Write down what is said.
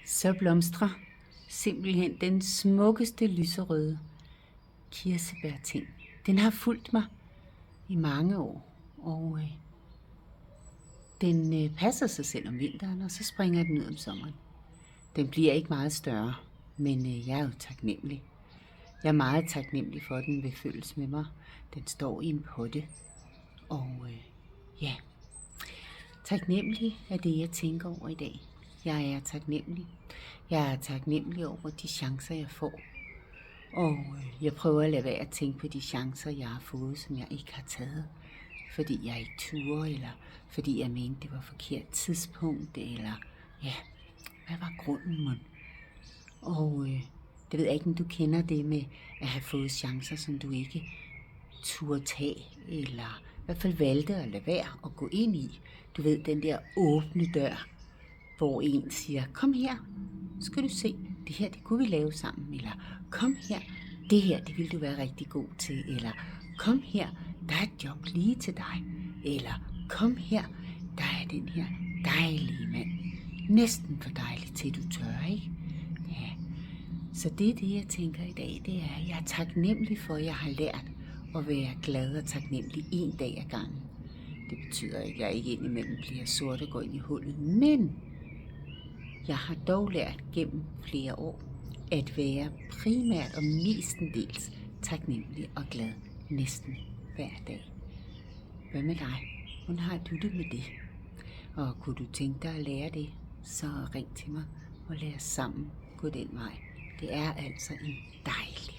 Så blomstrer simpelthen den smukkeste lyserøde kirsebærting. Den har fulgt mig i mange år, og den passer sig selv om vinteren, og så springer den ud om sommeren. Den bliver ikke meget større, men jeg er jo taknemmelig. Jeg er meget taknemmelig for, at den vil følges med mig. Den står i en potte, og ja, taknemmelig er det, jeg tænker over i dag. Jeg er taknemmelig. Jeg er taknemmelig over de chancer, jeg får. Og jeg prøver at lade være at tænke på de chancer, jeg har fået, som jeg ikke har taget. Fordi jeg ikke turde, eller fordi jeg mente, det var forkert tidspunkt, eller ja, hvad var grunden, mon? Og det ved jeg ikke, om du kender det med at have fået chancer, som du ikke turde tage, eller i hvert fald valgte at lade være at gå ind i. Du ved, den der åbne dør, hvor en siger, kom her, skal du se, det her, det kunne vi lave sammen, eller kom her, det her, det vil du være rigtig god til, eller kom her, der er et job lige til dig, eller kom her, der er den her dejlige mand, næsten for dejlig til du tør, ikke? Ja. Så det er det, jeg tænker i dag, det er, at jeg er taknemmelig for, at jeg har lært at være glad og taknemmelig en dag ad gangen. Det betyder ikke, at jeg ikke indimellem bliver sort og går ind i hullet, men jeg har dog lært gennem flere år at være primært og mestendels taknemmelig og glad næsten hver dag. Hvad med dig? Hvordan har du det med det? Og kunne du tænke dig at lære det, så ring til mig og lad os sammen gå den vej. Det er altså en dejlig